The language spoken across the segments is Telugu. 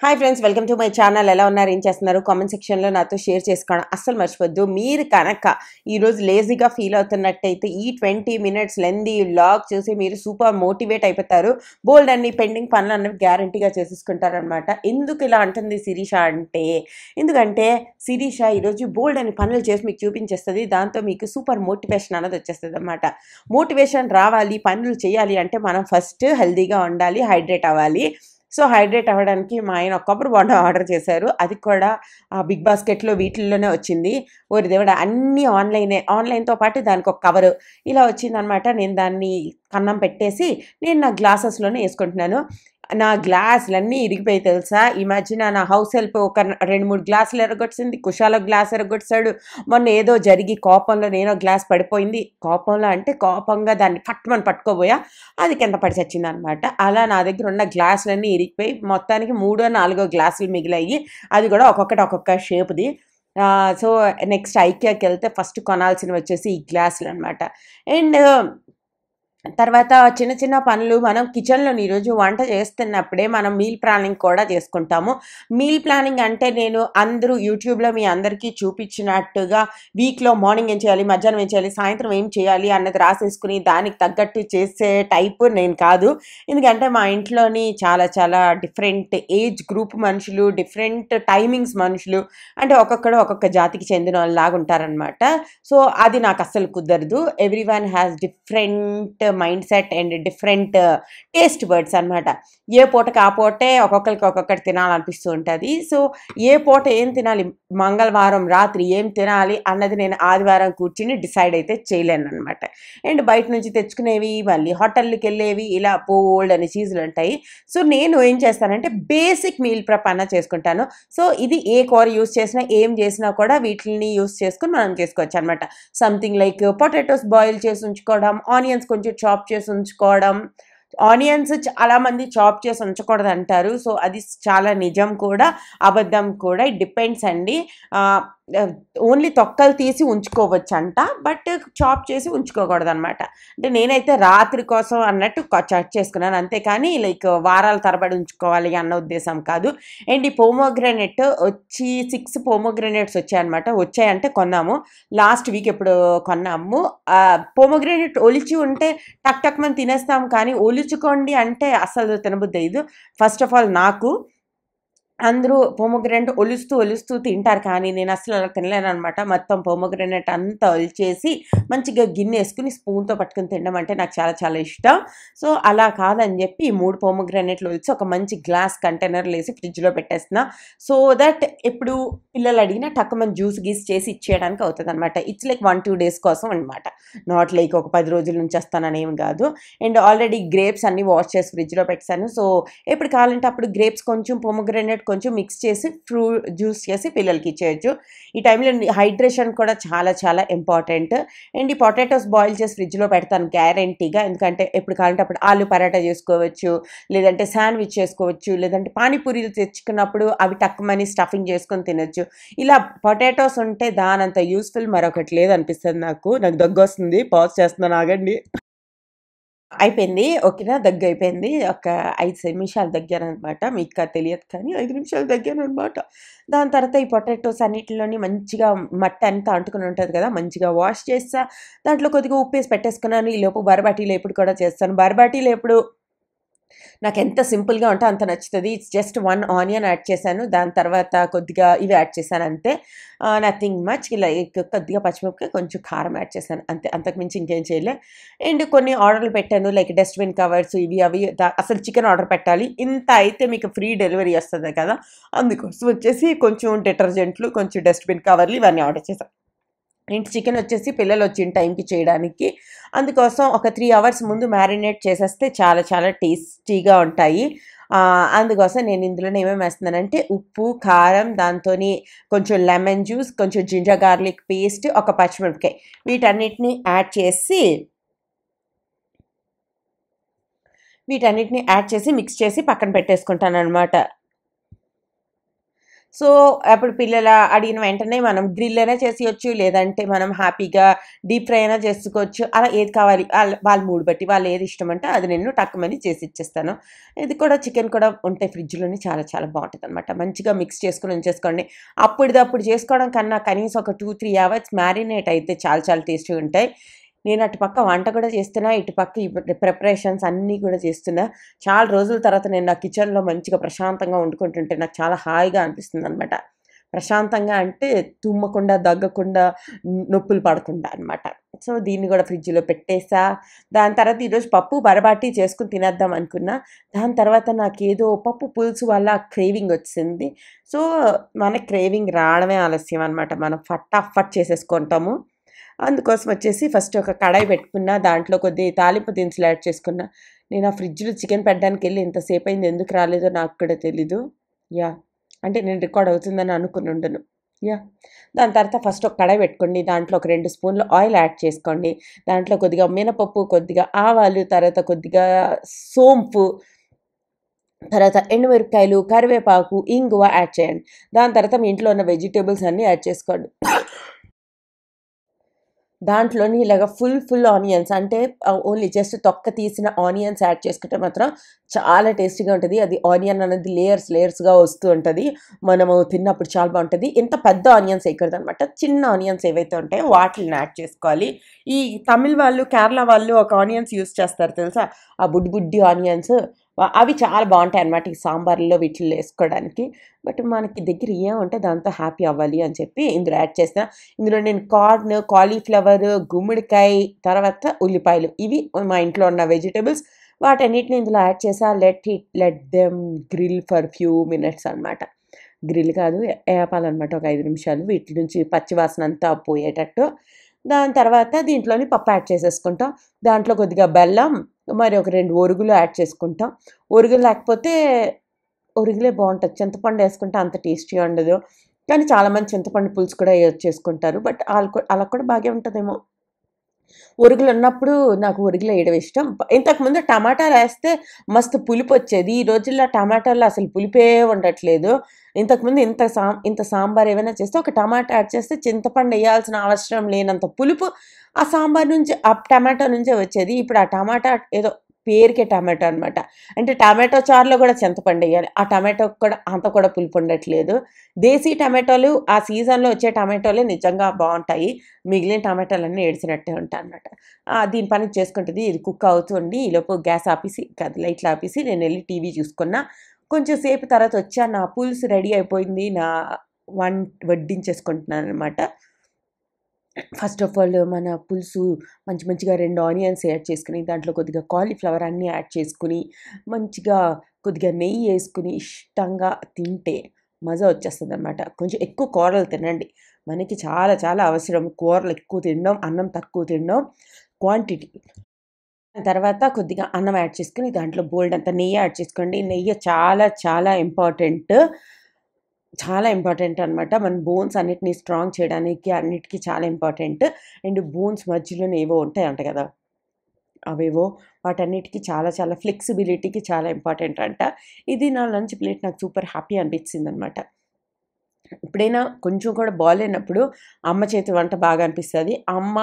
Hi friends, welcome to my channel. ఎలా ఉన్నారు, ఏం చేస్తున్నారు? కామెంట్ సెక్షన్లో నాతో షేర్ చేసుకోవడం అస్సలు మర్చిపోద్దు. మీరు కనుక ఈరోజు లేజీగా ఫీల్ అవుతున్నట్టయితే ఈ 20 మినిట్స్ లెందీ వ్లాగ్ చూసి మీరు సూపర్ మోటివేట్ అయిపోతారు. బోల్డ్ అన్ని పెండింగ్ పనులు అన్నవి గ్యారంటీగా చేసేసుకుంటారనమాట. ఎందుకు ఇలా అంటుంది శిరీష అంటే, ఎందుకంటే శిరీష ఈరోజు బోల్డ్ అని పనులు చేసి మీకు చూపించేస్తుంది. దాంతో మీకు సూపర్ మోటివేషన్ అన్నది వచ్చేస్తుంది అనమాట. మోటివేషన్ రావాలి, పనులు చేయాలి అంటే మనం ఫస్ట్ హెల్తీగా ఉండాలి, హైడ్రేట్ అవ్వాలి. సో హైడ్రేట్ అవ్వడానికి మా ఆయన కొబ్బరి బోండా ఆర్డర్ చేశారు. అది కూడా బిగ్ బాస్కెట్లో వీటిల్లోనే వచ్చింది. ఓరి దేవుడా, అన్నీ ఆన్లైన్తో పాటు దానికి ఒక కవరు ఇలా వచ్చిందనమాట. నేను దాన్ని కన్నం పెట్టేసి నేను నా గ్లాసెస్లోనే వేసుకుంటున్నాను. నా గ్లాసులన్నీ ఇరిగిపోయి తెలుసా. ఈ మధ్యన నా హౌస్ హెల్ప్ ఒక 2-3 గ్లాసులు ఎరగొట్టింది, కుషాల గ్లాస్ ఎరగొట్టాడు. మొన్న ఏదో జరిగి కోపంలో నేను గ్లాస్ పడిపోయింది. కోపంలో అంటే కోపంగా దాన్ని పట్టుమని పట్టుకోబోయా, అది కింద పడి చచ్చింది అనమాట. అలా నా దగ్గర ఉన్న గ్లాసులన్నీ ఇరిగిపోయి మొత్తానికి 3-4 గ్లాసులు మిగిలాయి. అది కూడా ఒక్కొక్క షేప్ది. సో నెక్స్ట్ ఐకియాకి వెళ్తే ఫస్ట్ కొనాల్సినవి వచ్చేసి ఈ గ్లాసులు అనమాట. అండ్ తర్వాత చిన్న చిన్న పనులు మనం కిచెన్లో ఈరోజు వంట చేస్తున్నప్పుడే మనం మీల్ ప్లానింగ్ కూడా చేసుకుంటాము. మీల్ ప్లానింగ్ అంటే నేను అందరూ యూట్యూబ్లో మీ అందరికీ చూపించినట్టుగా వీక్లో మార్నింగ్ ఏం చేయాలి, మధ్యాహ్నం ఏం చేయాలి, సాయంత్రం ఏం చేయాలి అన్నది రాసేసుకుని దానికి తగ్గట్టు చేసే టైపు నేను కాదు. ఎందుకంటే మా ఇంట్లోని చాలా చాలా డిఫరెంట్ ఏజ్ గ్రూప్ మనుషులు, డిఫరెంట్ టైమింగ్స్ మనుషులు, అంటే ఒక్కొక్కడు ఒక్కొక్క జాతికి చెందిన వాళ్ళలాగా ఉంటారనమాట. సో అది నాకు అస్సలు కుదరదు. Every one has different mind set and different taste buds అనమాట. ఏ పూటకి ఆ పూటే ఒక్కొక్కరికి ఒక్కొక్కటి తినాలనిపిస్తూ ఉంటుంది. సో ఏ పూట ఏం తినాలి, మంగళవారం రాత్రి ఏం తినాలి అన్నది నేను ఆదివారం కూర్చుని డిసైడ్ అయితే చేయలేను అనమాట. అండ్ బయట నుంచి తెచ్చుకునేవి, మళ్ళీ హోటల్కి వెళ్ళేవి, ఇలా బోల్డ్ అనే చీజులు ఉంటాయి. సో నేను ఏం చేస్తానంటే బేసిక్ మీల్ ప్రెప్ అన్న చేసుకుంటాను. సో ఇది ఏ కూర యూస్ చేసినా ఏం చేసినా కూడా వీటిని యూస్ చేసుకుని మనం చేసుకోవచ్చు అనమాట. సంథింగ్ లైక్ పొటాటోస్ బాయిల్ చేసి ఉంచుకోవడం, ఆనియన్స్ కొంచెం చాప్ చేసి ఉంచుకోవడం. ఆనియన్స్ చాలామంది చాప్ చేసి ఉంచకూడదు అంటారు. సో అది చాలా నిజం కూడా, అబద్ధం కూడా. ఇట్ డిపెండ్స్ అండి. ఓన్లీ తొక్కలు తీసి ఉంచుకోవచ్చు అంట, బట్ చాప్ చేసి ఉంచుకోకూడదు అనమాట. అంటే నేనైతే రాత్రి కోసం అన్నట్టు చాట్ చేసుకున్నాను, అంతేకాని లైక్ వారాల తరబడి ఉంచుకోవాలి అన్న ఉద్దేశం కాదు. అండ్ ఈ పోమోగ్రానైట్ వచ్చి 6 పోమోగ్రానైట్స్ వచ్చాయన్నమాట. వచ్చాయంటే కొన్నాము లాస్ట్ వీక్, ఎప్పుడు కొన్నాము. పోమోగ్రానైట్ ఒలిచి ఉంటే టక్ టక్ మనం తినేస్తాం, కానీ ఒలుచుకోండి అంటే అస్సలు తినబుద్ధి అయ్యదు. ఫస్ట్ ఆఫ్ ఆల్ నాకు అందరూ పోమోగ్రానైట్ ఒలుస్తూ తింటారు, కానీ నేను అసలు అలా తినలేను అనమాట. మొత్తం పోమోగ్రానైట్ అంతా ఒలిచేసి మంచిగా గిన్నె వేసుకుని స్పూన్తో పట్టుకుని తినడం అంటే నాకు చాలా చాలా ఇష్టం. సో అలా కాదని చెప్పి ఈ 3 పోమోగ్రానైట్లు ఒలిచి ఒక మంచి గ్లాస్ కంటైనర్లో వేసి ఫ్రిడ్జ్లో పెట్టేస్తున్నా. సో దట్ ఎప్పుడు పిల్లలు అడిగినా టక్కుమని జ్యూస్ గీస్ చేసి ఇచ్చేయడానికి అవుతుంది అనమాట. ఇట్స్ లైక్ 1-2 డేస్ కోసం అనమాట, నాట్ లైక్ ఒక 10 రోజుల నుంచి వస్తానని ఏమి కాదు. అండ్ ఆల్రెడీ గ్రేప్స్ అన్ని వాష్ చేసి ఫ్రిడ్జ్లో పెట్టాను. సో ఎప్పుడు కావాలంటే అప్పుడు గ్రేప్స్ కొంచెం, పోమోగ్రానైట్ కొంచెం మిక్స్ చేసి ఫ్రూట్ జ్యూస్ చేసి పిల్లలకి ఇచ్చేయచ్చు. ఈ టైంలో హైడ్రేషన్ కూడా చాలా చాలా ఇంపార్టెంట్. అండ్ ఈ పొటాటోస్ బాయిల్ చేసి ఫ్రిడ్జ్లో పెడతాను గ్యారంటీగా. ఎందుకంటే ఎప్పుడు కావాలంటే అప్పుడు ఆలు పరాటా చేసుకోవచ్చు, లేదంటే శాండ్విచ్ చేసుకోవచ్చు, లేదంటే పానీపూరీలు తెచ్చుకున్నప్పుడు అవి టక్కుమని స్టఫింగ్ చేసుకొని తినొచ్చు. ఇలా పొటాటోస్ ఉంటే దానంత యూస్ఫుల్ మరొకటి లేదనిపిస్తుంది నాకు. దగ్గు వస్తుంది, పాజ్ చేస్తున్నాను, ఆగండి. అయిపోయింది. ఓకేనా, దగ్గయిపోయింది. ఒక 5 నిమిషాలు దగ్గాననమాట. మీకు తెలియదు కానీ 5 నిమిషాలు దగ్గాననమాట. దాని తర్వాత ఈ పొటాటోస్ అన్నిటిలోని మంచిగా మట్టి అంతా అంటుకుని ఉంటుంది కదా, మంచిగా వాష్ చేస్తా. దాంట్లో కొద్దిగా ఉప్పేసి పెట్టేసుకున్నాను. ఈలోపు బరబాటీలు ఎప్పుడు కూడా చేస్తాను. బరబాటీలు ఎప్పుడు నాకు ఎంత సింపుల్గా ఉంటే అంత నచ్చుతుంది. ఇట్స్ జస్ట్ 1 ఆనియన్ యాడ్ చేశాను, దాని తర్వాత కొద్దిగా ఇవి యాడ్ చేశాను అంతే. Nothing much. ఇలా కొద్దిగా పచ్చిమిరపకాయ, కొంచెం కారం యాడ్ చేశాను అంతే, అంతకుమించి ఇంకేం చేయలే. అండ్ కొన్ని ఆర్డర్లు పెట్టాను, లైక్ డస్ట్బిన్ కవర్స్, ఇవి అవి. అసలు చికెన్ ఆర్డర్ పెట్టాలి, ఇంత అయితే మీకు ఫ్రీ డెలివరీ వస్తుంది కదా, అందుకోసం వచ్చేసి కొంచెం డిటర్జెంట్లు, కొంచెం డస్ట్బిన్ కవర్లు ఇవన్నీ ఆర్డర్ చేశాను. ఇంటి చికెన్ వచ్చేసి పిల్లలు వచ్చిన టైంకి చేయడానికి, అందుకోసం ఒక 3 అవర్స్ ముందు మ్యారినేట్ చేసేస్తే చాలా చాలా టేస్టీగా ఉంటాయి. అందుకోసం నేను ఇందులోనే ఏమేమి వేస్తున్నానంటే ఉప్పు, కారం, దాంతోని కొంచెం లెమన్ జ్యూస్, కొంచెం జింజర్ గార్లిక్ పేస్ట్, ఒక పచ్చిమిరపకాయ, వీటన్నిటిని యాడ్ చేసి మిక్స్ చేసి పక్కన పెట్టేసుకుంటాను అనమాట. సో అప్పుడు పిల్లలు అడిగిన వెంటనే మనం గ్రిల్ అయినా చేసేయచ్చు, లేదంటే మనం హ్యాపీగా డీప్ ఫ్రై అయినా చేసుకోవచ్చు. అలా ఏది కావాలి వాళ్ళ మూడ్ బట్టి వాళ్ళు ఏది ఇష్టం అంటే అది నేను టక్కుమని చేసి ఇచ్చేస్తాను. ఇది కూడా చికెన్ కూడా ఉంటాయి ఫ్రిడ్జ్లోని, చాలా చాలా బాగుంటుంది అనమాట. మంచిగా మిక్స్ చేసుకుని ఉంచేసుకోండి. అప్పుడిదప్పుడు చేసుకోవడం కన్నా కనీసం ఒక 2-3 అవర్స్ మ్యారినేట్ అయితే చాలా చాలా టేస్టీగా ఉంటాయి. నేను అటుపక్క వంట కూడా చేస్తున్నా, ఇటుపక్క ప్రిపరేషన్స్ అన్నీ కూడా చేస్తున్నా. చాలా రోజుల తర్వాత నేను నా కిచెన్లో మంచిగా ప్రశాంతంగా వండుకుంటుంటే నాకు చాలా హాయిగా అనిపిస్తుంది అనమాట. ప్రశాంతంగా అంటే తుమ్మకుండా, దగ్గకుండా, నొప్పులు పడకుండా అనమాట. సో దీన్ని కూడా ఫ్రిడ్జ్లో పెట్టేసా. దాని తర్వాత ఈరోజు పప్పు బరబాటి చేసుకుని తినేద్దాం అనుకున్నా. దాని తర్వాత నాకేదో పప్పు పులుసు వల్ల క్రేవింగ్ వచ్చింది. సో మనకి క్రేవింగ్ రావడమే ఆలస్యం అనమాట. మనం ఫటాఫట్ చేసేసుకుంటాము. అందుకోసం వచ్చేసి ఫస్ట్ ఒక కడాయి పెట్టుకున్నా, దాంట్లో కొద్దిగా తాలింపు దినుసులు యాడ్ చేసుకున్నా. నేను ఆ ఫ్రిడ్జ్లో చికెన్ పెట్టడానికి వెళ్ళి ఎంతసేపు అయింది, ఎందుకు రాలేదో నాకు కూడా తెలీదు. అంటే నేను రికార్డ్ అవుతుందని అనుకుని ఉండను. దాని తర్వాత ఫస్ట్ ఒక కడాయి పెట్టుకోండి, దాంట్లో ఒక 2 స్పూన్లు ఆయిల్ యాడ్ చేసుకోండి. దాంట్లో కొద్దిగా మినపప్పు, కొద్దిగా ఆవాలు, తర్వాత కొద్దిగా సోంపు, తర్వాత ఎండుమిరపకాయలు, కరివేపాకు, ఇంగువ యాడ్ చేయండి. దాని తర్వాత మీ ఇంట్లో ఉన్న వెజిటేబుల్స్ అన్నీ యాడ్ చేసుకోండి. దాంట్లోని ఇలాగ ఫుల్ ఆనియన్స్, అంటే ఓన్లీ జస్ట్ తొక్క తీసిన ఆనియన్స్ యాడ్ చేసుకుంటే మాత్రం చాలా టేస్టీగా ఉంటుంది. అది ఆనియన్ అనేది లేయర్స్గా వస్తూ ఉంటుంది. మనము తిన్నప్పుడు చాలా బాగుంటుంది. ఇంత పెద్ద ఆనియన్స్ వేయకూడదు అనమాట. చిన్న ఆనియన్స్ ఏవైతే ఉంటాయో వాటిని యాడ్ చేసుకోవాలి. ఈ తమిళ్ వాళ్ళు, కేరళ వాళ్ళు ఒక ఆనియన్స్ యూస్ చేస్తారు తెలుసా, ఆ బుడ్డి ఆనియన్స్. అవి చాలా బాగుంటాయి అనమాట ఈ సాంబార్లో వీటిల్లో వేసుకోవడానికి. బట్ మనకి దగ్గర ఏముంటే దాంతో హ్యాపీ అవ్వాలి అని చెప్పి ఇందులో యాడ్ చేసిన. ఇందులో నేను కార్న్, కాలీఫ్లవర్, గుమ్మడికాయ, తర్వాత ఉల్లిపాయలు, ఇవి మా ఇంట్లో ఉన్న వెజిటేబుల్స్, వాటన్నిటిని ఇందులో యాడ్ చేసా. Let them grill for few minutes అనమాట. గ్రిల్ కాదు, వేపాలన్నమాట ఒక 5 నిమిషాలు, వీటి నుంచి పచ్చివాసన అంతా పోయేటట్టు. దాని తర్వాత దీంట్లోని పప్పు యాడ్ చేసేసుకుంటాం. దాంట్లో కొద్దిగా బెల్లం, మరి ఒక 2 ఒరుగులు యాడ్ చేసుకుంటాం. ఒరుగులు లేకపోతే ఒరుగులే బాగుంటుంది, చింతపండు వేసుకుంటే అంత టేస్టీగా ఉండదు. కానీ చాలామంది చింతపండు పులుసు కూడా చేసుకుంటారు. బట్ అలా కూడా బాగా ఉంటుందేమో. ఒరుగులు ఉన్నప్పుడు నాకు ఒరుగులు వేయడం ఇష్టం. ఇంతకుముందు టమాటాలు వేస్తే మస్తు పులుపు వచ్చేది. ఈ రోజుల్లో టమాటాలు అసలు పులిపే ఉండట్లేదు. ఇంతకుముందు ఇంత సాంబార్ ఏమైనా చేస్తే ఒక టమాటా యాడ్ చేస్తే చింతపండు వేయాల్సిన అవసరం లేనంత పులుపు ఆ సాంబార్ నుంచి, ఆ టమాటా నుంచే వచ్చేది. ఇప్పుడు ఆ టమాటా ఏదో పేరుకే టమాటో అనమాట. అంటే టమాటో చారులో కూడా చింతపండు వేయాలి. ఆ టమాటో కూడా అంత కూడా పులుపు ఉండట్లేదు. దేశీ టమాటోలు, ఆ సీజన్లో వచ్చే టమాటోలే నిజంగా బాగుంటాయి. మిగిలిన టమాటాలన్నీ ఏడిసినట్టే ఉంటాయి అనమాట. దీని పని చేసుకుంటుంది. ఇది కుక్ అవుతుంది. ఈలోపు గ్యాస్ ఆపేసి, లైట్లు ఆపేసి నేను వెళ్ళి టీవీ చూసుకున్నా. కొంచెం సేపు తర్వాత వచ్చా, నా పులుసు రెడీ అయిపోయింది. నా వడ్డించేసుకుంటున్నాను అనమాట. ఫస్ట్ ఆఫ్ ఆల్ మన పులుసు మంచిగా 2 ఆనియన్స్ యాడ్ చేసుకుని, దాంట్లో కొద్దిగా కాలీఫ్లవర్ అన్నీ యాడ్ చేసుకుని, మంచిగా కొద్దిగా నెయ్యి వేసుకుని ఇష్టంగా తింటే మజా వచ్చేస్తుంది అనమాట. కొంచెం ఎక్కువ కూరలు తినండి. మనకి చాలా చాలా అవసరం కూరలు ఎక్కువ తినడం, అన్నం తక్కువ తినడం, క్వాంటిటీ. తర్వాత కొద్దిగా అన్నం యాడ్ చేసుకుని దాంట్లో బోల్డ్ అంత నెయ్యి యాడ్ చేసుకోండి. నెయ్యి చాలా చాలా ఇంపార్టెంట్ అనమాట. మన బోన్స్ అన్నిటిని స్ట్రాంగ్ చేయడానికి అన్నిటికీ చాలా ఇంపార్టెంట్. అండ్ బోన్స్ మధ్యలోనే ఏవో ఉంటాయంట కదా, అవేవో వాటన్నిటికీ చాలా చాలా ఫ్లెక్సిబిలిటీకి చాలా ఇంపార్టెంట్ అంట. ఇది నా లంచ్ ప్లేట్ నాకు సూపర్ హ్యాపీ అనిపించింది అనమాట. ఎప్పుడైనా కొంచెం కూడా బాగాలేనప్పుడు అమ్మ చేతి వంట బాగా అనిపిస్తుంది. అమ్మ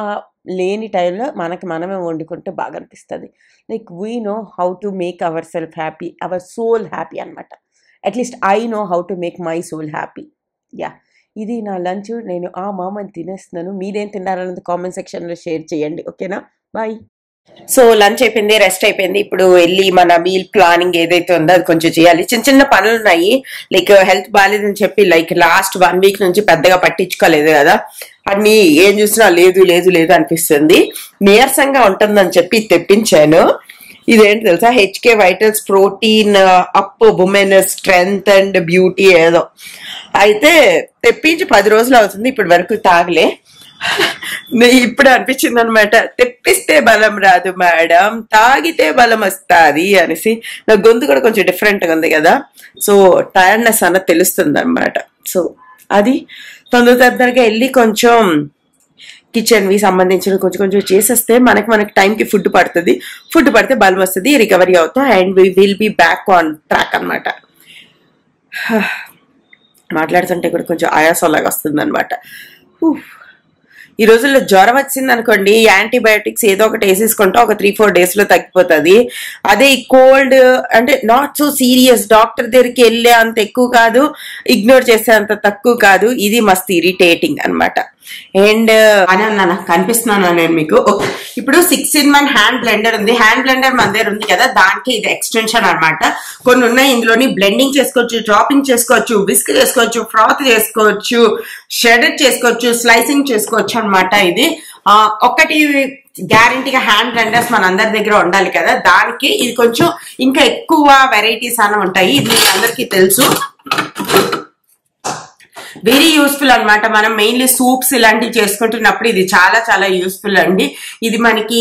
లేని టైంలో మనమే వండుకుంటే బాగా అనిపిస్తుంది. Like we know how to make our self happy, our soul happy అనమాట. At least I know how to make my soul happy. ఇది నా లంచ్. నేను ఆ మామని తినేస్తున్నాను. మీరేం తిన్నారన్నది కామెంట్ సెక్షన్లో షేర్ చేయండి. ఓకేనా, బాయ్. సో లంచ్ అయిపోయింది, రెస్ట్ అయిపోయింది. ఇప్పుడు వెళ్ళి మన మీల్ ప్లానింగ్ ఏదైతే ఉందో అది కొంచెం చేయాలి. చిన్న పనులు ఉన్నాయి. లైక్ హెల్త్ బాగాలేదని చెప్పి లాస్ట్ 1 వీక్ నుంచి పెద్దగా పట్టించుకోలేదు కదా, అన్ని ఏం చూసినా లేదు అనిపిస్తుంది. నీరసంగా ఉంటుందని చెప్పి తెప్పించాను. ఇదేంటి తెలుసా, HK vitals protein up women strength and beauty ఏదో. అయితే తెప్పించి 10 రోజులు అవుతుంది, ఇప్పటి వరకు తాగలే. ఇప్పుడు అనిపించింది అనమాట, తెప్పిస్తే బలం రాదు మేడం, తాగితే బలం వస్తుంది అనేసి. నా గొంతు కూడా కొంచెం డిఫరెంట్గా ఉంది కదా, సో టైర్డ్నెస్ అన్నది తెలుస్తుంది అనమాట. సో అది తొందరగా వెళ్ళి కొంచెం కిచెన్వి సంబంధించిన కొంచెం చేసేస్తే మనకి టైంకి ఫుడ్ పడితే బలం వస్తుంది, రికవరీ అవుతాం, and we will be back on track అనమాట. మాట్లాడుతుంటే కూడా కొంచెం ఆయాసంలాగా వస్తుంది అనమాట. ఈ రోజుల్లో జ్వరం వచ్చింది అనుకోండి, యాంటీబయాటిక్స్ ఏదో ఒకటి వేసేసుకుంటే ఒక 3-4 days లో తగ్గిపోతుంది. అదే ఈ కోల్డ్ అంటే నాట్ సో సీరియస్, డాక్టర్ దగ్గరికి వెళ్ళే అంత ఎక్కువ కాదు, ఇగ్నోర్ చేసే అంత తక్కువ కాదు. ఇది మస్తు ఇరిటేటింగ్ అనమాట. అండ్ అని అన్నా కనిపిస్తున్నాను నేను మీకు. ఇప్పుడు 6-in-1 హ్యాండ్ బ్లెండర్ ఉంది. హ్యాండ్ బ్లెండర్ మన దగ్గర ఉంది కదా, దానికి ఇది ఎక్స్టెన్షన్ అనమాట. కొన్ని ఉన్నాయి ఇందులోని. బ్లెండింగ్ చేసుకోవచ్చు, చాపింగ్ చేసుకోవచ్చు, విస్క్ చేసుకోవచ్చు, ఫ్రాత్ చేసుకోవచ్చు, షెడెడ్ చేసుకోవచ్చు, స్లైసింగ్ చేసుకోవచ్చు అనమాట. ఇది ఒకటి గ్యారంటీగా హ్యాండ్ బ్లెండర్స్ మన అందరి దగ్గర ఉండాలి కదా, దానికి ఇది కొంచెం ఇంకా ఎక్కువ వెరైటీస్ అని ఉంటాయి. ఇది మీ అందరికీ తెలుసు. వెరీ యూస్ఫుల్ అనమాట. మనం మెయిన్లీ సూప్స్ ఇలాంటివి చేసుకుంటున్నప్పుడు ఇది చాలా చాలా యూస్ఫుల్ అండి. ఇది మనకి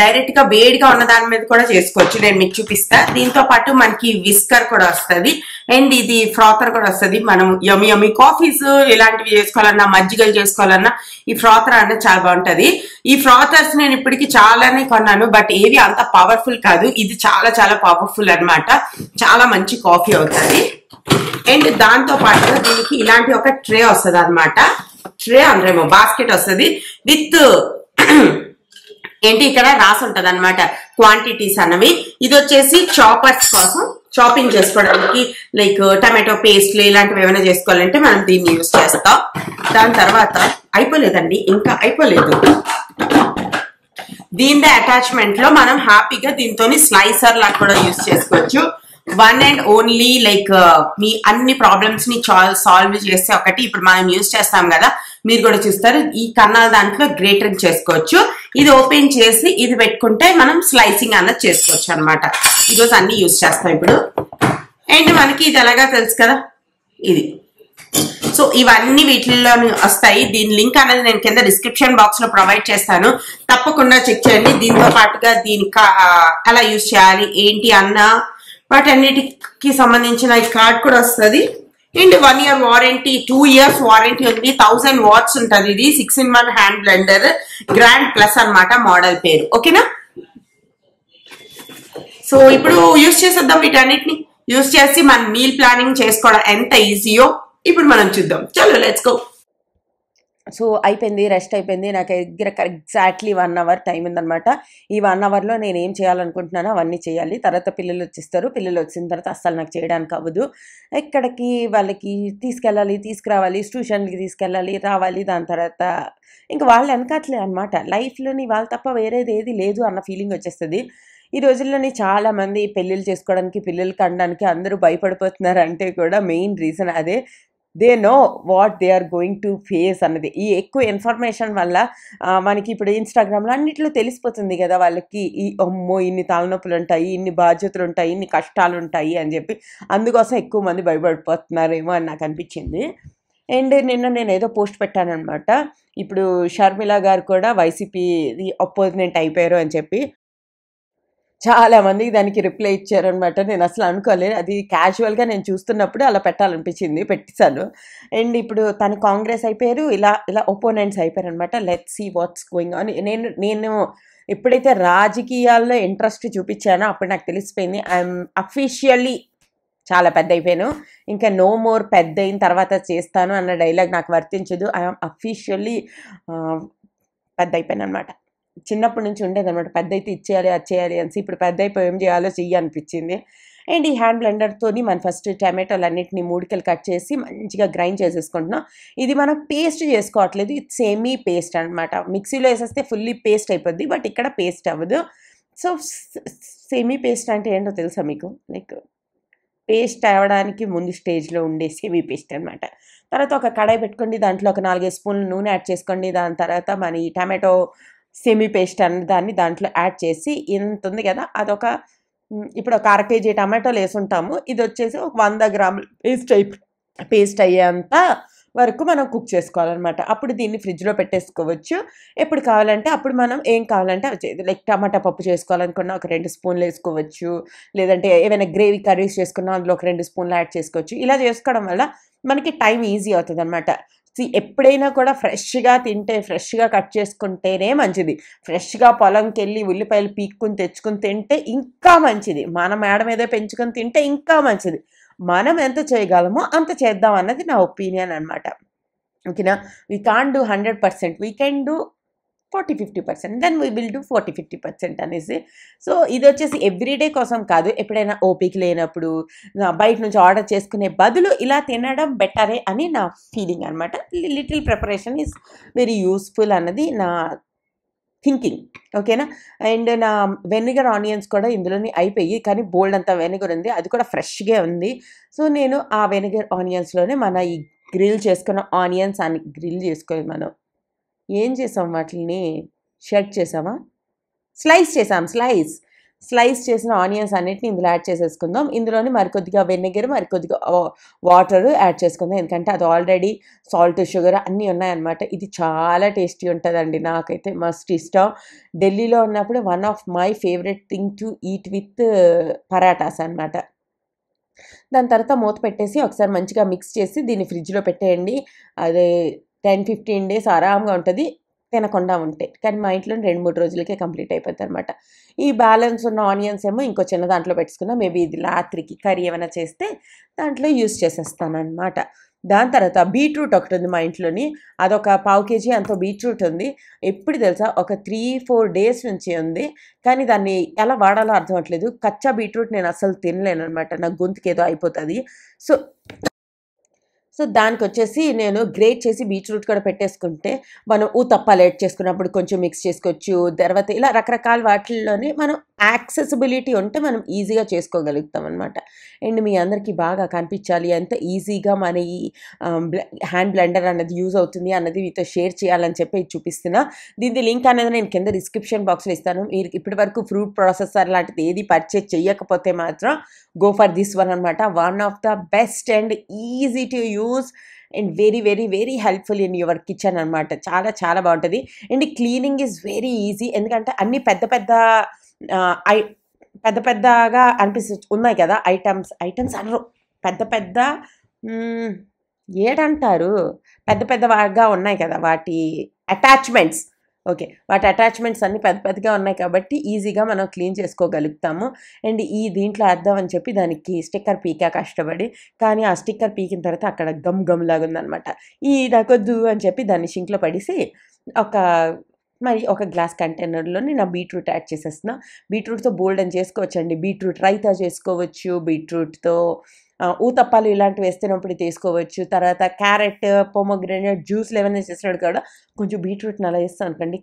డైరెక్ట్ గా వేడిగా ఉన్న దాని మీద కూడా చేసుకోవచ్చు. నేను మీకు చూపిస్తా. దీంతో పాటు మనకి విస్కర్ కూడా వస్తుంది అండ్ ఇది ఫ్రాతర్ కూడా వస్తుంది. మనం యమ్మీ కాఫీస్ ఇలాంటివి చేసుకోవాలన్నా, మజ్జిగలు చేసుకోవాలన్నా ఈ ఫ్రాతర్ అనేది చాలా బాగుంటది. ఈ ఫ్రాతర్స్ నేను ఇప్పటికి చాలానే కొన్నాను, బట్ ఏవి అంత పవర్ఫుల్ కాదు. ఇది చాలా చాలా పవర్ఫుల్ అనమాట. చాలా మంచి కాఫీ అవుతుంది. అండ్ దాంతో పాటు దీనికి ఇలాంటి ఒక ట్రే వస్తుంది అనమాట. ట్రే అంటారేమో, బాస్కెట్ వస్తుంది విత్ ఏంటి ఇక్కడ రాసి ఉంటది అనమాట క్వాంటిటీస్ అన్నవి. ఇది వచ్చేసి చాపర్స్ కోసం, చాపింగ్ చేసుకోవడానికి, లైక్ టమాటో పేస్ట్లు ఇలాంటివి ఏమైనా చేసుకోవాలంటే మనం దీన్ని యూజ్ చేస్తాం. దాని తర్వాత అయిపోలేదండి, ఇంకా అయిపోలేదు. దీని అటాచ్మెంట్ లో మనం హ్యాపీగా దీంతో స్లైసర్ లాగా కూడా యూజ్ చేసుకోవచ్చు. వన్ అండ్ ఓన్లీ లైక్ మీ అన్ని ప్రాబ్లమ్స్ ని సాల్వ్ చేస్తే ఒకటి ఇప్పుడు మనం యూజ్ చేస్తాం కదా, మీరు కూడా చూస్తారు. ఈ కన్నాల దాంట్లో గ్రేటరింగ్ చేసుకోవచ్చు. ఇది ఓపెన్ చేసి ఇది పెట్టుకుంటే మనం స్లైసింగ్ అన్నది చేసుకోవచ్చు అనమాట. ఈరోజు అన్ని యూజ్ చేస్తాం ఇప్పుడు. అండ్ మనకి ఇది ఎలాగా తెలుసు కదా, ఇది. సో ఇవన్నీ వీటిల్లో వస్తాయి. దీని లింక్ అనేది నేను కింద డిస్క్రిప్షన్ బాక్స్ లో ప్రొవైడ్ చేస్తాను, తప్పకుండా చెక్ చేయండి. దీంతో పాటుగా దీనికి ఎలా యూజ్ చేయాలి ఏంటి అన్న వాటన్నిటికి సంబంధించిన ఈ కార్డ్ కూడా వస్తుంది. And 1 year warranty, 2 years warranty ఉంది. 1000 watts ఉంటుంది. ఇది 6-in-1 hand blender grand plus అనమాట మోడల్ పేరు. ఓకేనా? సో ఇప్పుడు యూజ్ చేసేద్దాం. వీటన్నిటిని యూజ్ చేసి మన మీల్ ప్లానింగ్ చేసుకోవడం ఎంత ఈజీయో ఇప్పుడు మనం చూద్దాం. చలో లెట్స్ గో. సో అయిపోయింది, రెస్ట్ అయిపోయింది. నాకు దగ్గర ఎగ్జాక్ట్లీ 1 hour టైం ఉందనమాట. ఈ 1 hourలో నేను ఏం చేయాలనుకుంటున్నానో అవన్నీ చేయాలి. తర్వాత పిల్లలు వచ్చేస్తారు. పిల్లలు వచ్చిన తర్వాత అస్సలు నాకు చేయడానికి అవ్వదు. ఎక్కడికి వాళ్ళకి తీసుకెళ్ళాలి, తీసుకురావాలి, ట్యూషన్కి తీసుకెళ్ళాలి, రావాలి. దాని తర్వాత ఇంకా వాళ్ళు వెనకట్లే అనమాట. లైఫ్లోని వాళ్ళు తప్ప వేరేది ఏది లేదు అన్న ఫీలింగ్ వచ్చేస్తుంది. ఈ రోజుల్లోని చాలామంది పెళ్ళిళ్ళు చేసుకోవడానికి, పిల్లలు కనడానికి అందరూ భయపడిపోతున్నారు అంటే కూడా మెయిన్ రీజన్ అదే. They know what they are going to face అన్నది. ఈ ఎక్కువ ఇన్ఫర్మేషన్ వల్ల మనకి ఇప్పుడు ఇన్స్టాగ్రామ్లో అన్నిట్లో తెలిసిపోతుంది కదా వాళ్ళకి. ఈ అమ్మో ఇన్ని తలనొప్పులు ఉంటాయి, ఇన్ని బాధ్యతలు ఉంటాయి, ఇన్ని కష్టాలు ఉంటాయి అని చెప్పి. అందుకోసం ఎక్కువ మంది భయపడిపోతున్నారేమో అని నాకు అనిపించింది. అండ్ నిన్న నేను ఏదో పోస్ట్ పెట్టానమాట. ఇప్పుడు షర్మిల గారు కూడా వైసీపీ అపోజిట్ అయిపోయారు అని చెప్పి చాలామంది దానికి రిప్లై ఇచ్చారనమాట. నేను అసలు అనుకోలేదు. అది క్యాజువల్గా నేను చూస్తున్నప్పుడు అలా పెట్టాలనిపించింది, పెట్టేశాను. అండ్ ఇప్పుడు తను కాంగ్రెస్ అయిపోయారు, ఇలా ఇలా ఒపోనెంట్స్ అయిపోయారు అనమాట. Let's see what's going on. నేను ఎప్పుడైతే రాజకీయాల్లో ఇంట్రెస్ట్ చూపించానో అప్పుడు నాకు తెలిసిపోయింది ఐఎమ్ అఫీషియల్లీ చాలా పెద్ద అయిపోయాను. ఇంకా నో మోర్ పెద్ద అయిన తర్వాత చేస్తాను అన్న డైలాగ్ నాకు వర్తించదు. ఐఎమ్ అఫీషియల్లీ పెద్ద అయిపోయాను అనమాట. చిన్నప్పటి నుంచి ఉండేదన్నమాట, పెద్ద అయితే ఇచ్చేయాలి, అది చేయాలి అని. ఇప్పుడు పెద్ద అయిపోయి ఏం చేయాలో అనిపించింది. అండ్ ఈ హ్యాండ్ బ్లెండర్తో మనం ఫస్ట్ టమాటోలు అన్నింటినీ 3 ముక్కలు కట్ చేసి మంచిగా గ్రైండ్ చేసేసుకుంటున్నాం. ఇది మనం పేస్ట్ చేసుకోవట్లేదు, ఇది సెమీ పేస్ట్ అనమాట. మిక్సీలో వేసేస్తే ఫుల్లీ పేస్ట్ అయిపోద్ది, బట్ ఇక్కడ పేస్ట్ అవ్వదు. సో సెమీ పేస్ట్ అంటే ఏంటో తెలుసా మీకు? లైక్ పేస్ట్ అవ్వడానికి ముందు స్టేజ్లో ఉండే సెమీ పేస్ట్ అనమాట. తర్వాత ఒక కడాయి పెట్టుకోండి, దాంట్లో ఒక 4 స్పూన్లు నూనె యాడ్ చేసుకోండి. దాని తర్వాత మన ఈ టమాటో సెమీ పేస్ట్ అన్న దాన్ని దాంట్లో యాడ్ చేసి, ఇంత ఉంది కదా అదొక ఇప్పుడు ఒక 1/2 kg టమాటోలు వేసుంటాము. ఇది వచ్చేసి ఒక 100 grams పేస్ట్ అయ్యేంత వరకు మనం కుక్ చేసుకోవాలన్నమాట. అప్పుడు దీన్ని ఫ్రిడ్జ్లో పెట్టేసుకోవచ్చు. ఎప్పుడు కావాలంటే అప్పుడు మనం ఏం కావాలంటే అవి లైక్ టమాటా పప్పు చేసుకోవాలనుకున్నా ఒక 2 స్పూన్లు వేసుకోవచ్చు. లేదంటే ఏమైనా గ్రేవీ కర్రీస్ చేసుకున్నా అందులో ఒక 2 స్పూన్లు యాడ్ చేసుకోవచ్చు. ఇలా చేసుకోవడం వల్ల మనకి టైం ఈజీ అవుతుంది అనమాట. ఎప్పుడైనా కూడా ఫ్రెష్గా తింటే, ఫ్రెష్గా కట్ చేసుకుంటేనే మంచిది. ఫ్రెష్గా పొలంకి వెళ్ళి ఉల్లిపాయలు పీక్కుని తెచ్చుకుని తింటే ఇంకా మంచిది. మన మేడ మీద పెంచుకొని తింటే ఇంకా మంచిది. మనం ఎంత చేయగలమో అంత చేద్దాం అన్నది నా ఒపీనియన్ అనమాట. ఓకేనా. We can't do 100%, we can do 40-50%, then we will do 40-50% అనేసి. సో ఇది వచ్చేసి ఎవ్రీడే కోసం కాదు, ఎప్పుడైనా ఓపిక లేనప్పుడు బయట నుంచి ఆర్డర్ చేసుకునే బదులు ఇలా తినడం బెటరే అని నా ఫీలింగ్ అనమాట. Little preparation is very useful అన్నది నా థింకింగ్. ఓకేనా. అండ్ నా వెనిగర్ ఆనియన్స్ కూడా ఇందులోని అయిపోయి, కానీ బోల్డ్ అంత వెనిగర్ ఉంది, అది కూడా ఫ్రెష్గా ఉంది. సో నేను ఆ వెనిగర్ ఆనియన్స్లోనే మన ఈ గ్రిల్ చేసుకున్న ఆనియన్స్ అని గ్రిల్ చేసుకొని మనం ఏం చేసాం, వాటిని షెడ్ చేసామా, స్లైస్ చేసాం, స్లైస్ చేసిన ఆనియన్స్ అన్నిటిని ఇందులో యాడ్ చేసేసుకుందాం. ఇందులోని మరికొద్దిగా వెనిగర్, మరికొద్దిగా వాటర్ యాడ్ చేసుకుందాం, ఎందుకంటే అది ఆల్రెడీ సాల్ట్, షుగర్ అన్నీ ఉన్నాయన్నమాట. ఇది చాలా టేస్టీ ఉంటుందండి, నాకైతే మస్ట్ ఇష్టం. ఢిల్లీలో ఉన్నప్పుడు one of my favourite thing to eat with parathas అనమాట. దాని తర్వాత మూత పెట్టేసి ఒకసారి మంచిగా మిక్స్ చేసి దీన్ని ఫ్రిడ్జ్లో పెట్టేయండి. అదే 10-15 డేస్ ఆరాంగా ఉంటుంది తినకుండా ఉంటే. కానీ మా ఇంట్లో 2-3 రోజులకే కంప్లీట్ అయిపోద్ది అనమాట. ఈ బ్యాలెన్స్ ఉన్న ఆనియన్స్ ఏమో ఇంకో చిన్న దాంట్లో పెట్టుకున్నా, మేబీ ఇది రాత్రికి కర్రీ ఏమైనా చేస్తే దాంట్లో యూస్ చేసేస్తాను అనమాట. దాని తర్వాత బీట్రూట్ ఒకటి ఉంది మా ఇంట్లోని, అదొక 1/4 kg అంత బీట్రూట్ ఉంది. ఎప్పుడు తెలుసా, ఒక 3-4 డేస్ నుంచి ఉంది, కానీ దాన్ని ఎలా వాడాలో అర్థం అవ్వట్లేదు. కచ్చా బీట్రూట్ నేను అస్సలు తినలేను అనమాట, నాకు గొంతుకు ఏదో అయిపోతుంది. సో దానికొచ్చేసి నేను గ్రేట్ చేసి బీట్రూట్ కూడా పెట్టేసుకుంటే, మనం ఊతప్పాలు యాడ్ చేసుకున్నప్పుడు కొంచెం మిక్స్ చేసుకోవచ్చు. తర్వాత ఇలా రకరకాల వాటిల్లోనే మనం యాక్సెసిబిలిటీ ఉంటే మనం ఈజీగా చేసుకోగలుగుతాం అనమాట. అండ్ మీ అందరికీ బాగా కనిపించాలి, ఎంత ఈజీగా మన ఈ హ్యాండ్ బ్లెండర్ అన్నది యూజ్ అవుతుంది అన్నది మీతో షేర్ చేయాలని చెప్పి ఇది చూపిస్తున్నా. దీని లింక్ అనేది నేను కింద డిస్క్రిప్షన్ బాక్స్లో ఇస్తాను. మీరు ఇప్పటి వరకు ఫ్రూట్ ప్రాసెసర్ లాంటిది ఏది పర్చేజ్ చేయకపోతే మాత్రం గో ఫర్ దిస్ వన్ అనమాట. One of the best and easy to use and very very very helpful in your kitchen అనమాట. చాలా చాలా బాగుంటుంది. And cleaning is very easy, ఎందుకంటే అన్ని పెద్ద పెద్దగా ఉన్నాయి కదా ఐటమ్స్ అనరు, పెద్ద పెద్ద ఏడంటారు, పెద్దగా ఉన్నాయి కదా వాటి అటాచ్మెంట్స్. ఓకే, వాటి అటాచ్మెంట్స్ అన్నీ పెద్దగా ఉన్నాయి కాబట్టి ఈజీగా మనం క్లీన్ చేసుకోగలుగుతాము. అండ్ ఈ దీంట్లో వేద్దామని చెప్పి దానికి స్టిక్కర్ పీకా కష్టపడి, కానీ ఆ స్టిక్కర్ పీకిన తర్వాత అక్కడ గమ్ లాగా ఉందనమాట. ఈ నాకొద్దు అని చెప్పి దాన్ని షింక్లో పడేసి ఒక గ్లాస్ కంటైనర్లోని నా బీట్రూట్ యాడ్ చేసేస్తున్నా. బీట్రూట్తో బోల్డ్ అని చేసుకోవచ్చండి. బీట్రూట్ రైతా చేసుకోవచ్చు, బీట్రూట్తో ఊతప్పాలు ఇలాంటివి వేస్తున్నప్పుడు తీసుకోవచ్చు. తర్వాత క్యారెట్, పొమోగ్రానేట్ జ్యూస్లు ఏమైనా చేసినప్పుడు కూడా కొంచెం బీట్రూట్ని అలా వేస్తాం అనుకోండి,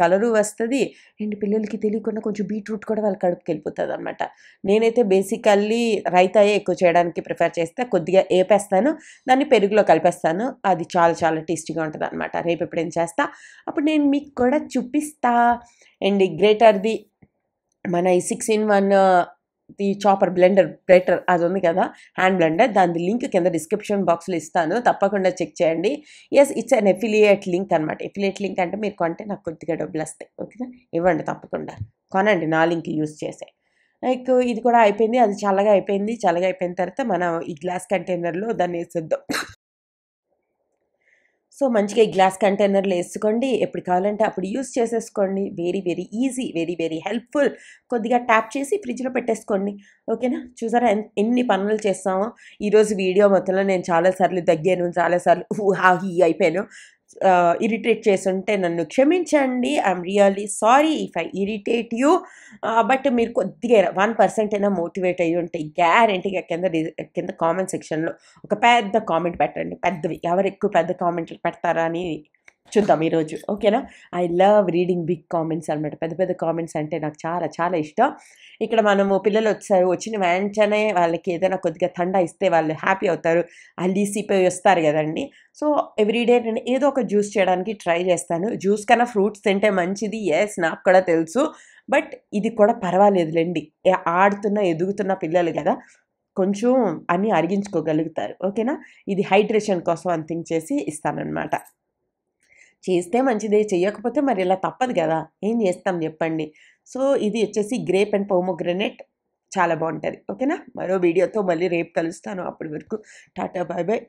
కలరు వస్తుంది. అండ్ పిల్లలకి తెలియకుండా కొంచెం బీట్రూట్ కూడా వాళ్ళ కడుపుకి వెళ్ళిపోతుంది అనమాట. నేనైతే బేసికల్లీ రైతాయే ఎక్కువ చేయడానికి ప్రిఫర్ చేస్తే, కొద్దిగా ఏపేస్తాను, దాన్ని పెరుగులో కలిపేస్తాను. అది చాలా చాలా టేస్టీగా ఉంటుంది అనమాట. రేపు ఎప్పుడైనా చేస్తా, అప్పుడు నేను మీకు కూడా చూపిస్తా. అండ్ గ్రేటర్ది మన ఈ 6-in-1 ది చాపర్ గ్రేటర్ అది ఉంది కదా, హ్యాండ్ బ్లెండర్, దాని లింక్ కింద డిస్క్రిప్షన్ బాక్స్లో ఇస్తాను, తప్పకుండా చెక్ చేయండి. ఇట్స్ అన్ ఎఫిలియేట్ లింక్ అనమాట. ఎఫిలియేట్ లింక్ అంటే మీరు కొంటే నాకు కొద్దిగా డబ్బులు వస్తాయి. ఓకేనా, ఇవ్వండి, తప్పకుండా కొనండి నా లింక్ యూజ్ చేసే. లైక్ ఇది కూడా అయిపోయింది, అది చల్లగా అయిపోయిన తర్వాత మనం ఈ గ్లాస్ కంటైనర్లో దాన్ని వేసేద్దాం. సో మంచిగా ఈ గ్లాస్ కంటైనర్లో వేసుకోండి, ఎప్పుడు కావాలంటే అప్పుడు యూస్ చేసేసుకోండి. Very very easy, very very helpful. కొద్దిగా ట్యాప్ చేసి ఫ్రిడ్జ్లో పెట్టేసుకోండి. ఓకేనా, చూసారా ఎన్ని పనులు చేస్తామో. ఈరోజు వీడియో మొత్తంలో నేను చాలాసార్లు దగ్గాను, చాలాసార్లు హీ అయిపోయాను. ఇరిటేట్ చేస్తుంటే నన్ను క్షమించండి. I'm really sorry if I irritate you. But మీరు కొద్దిగా 1% అయినా మోటివేట్ అయ్యి ఉంటే గ్యారెంటీగా కింద కామెంట్ సెక్షన్లో ఒక పెద్ద కామెంట్ పెట్టండి. పెద్దవి, ఎవరు ఎక్కువ పెద్ద కామెంట్లు పెడతారా అని చూద్దాం ఈరోజు. ఓకేనా, I love reading big comments అనమాట. పెద్ద కామెంట్స్ అంటే నాకు చాలా చాలా ఇష్టం. ఇక్కడ మనము పిల్లలు వచ్చిన వెంటనే వాళ్ళకి ఏదైనా కొద్దిగా థండా ఇస్తే వాళ్ళు హ్యాపీ అవుతారు, అలిసిపోయి వస్తారు కదండి. సో ఎవ్రీడే నేను ఏదో ఒక జ్యూస్ చేయడానికి ట్రై చేస్తాను. జ్యూస్ కన్నా ఫ్రూట్స్ తింటే మంచిది, నాకు కూడా తెలుసు. బట్ ఇది కూడా పర్వాలేదులేండి, ఎదుగుతున్న పిల్లలు కదా, కొంచెం అన్నీ అరిగించుకోగలుగుతారు. ఓకేనా, ఇది హైడ్రేషన్ కోసం అని థింక్ చేసి ఇస్తానన్నమాట. చేస్తే మంచిదే, చెయ్యకపోతే మరి ఇలా తప్పదు కదా, ఏం చేస్తాం చెప్పండి. సో ఇది వచ్చేసి గ్రేప్ అండ్ పోమోగ్రనేట్, చాలా బాగుంటుంది. ఓకేనా, మరో వీడియోతో మళ్ళీ రేపు కలుస్తాను. అప్పటి వరకు టాటా, బాయ్ బాయ్.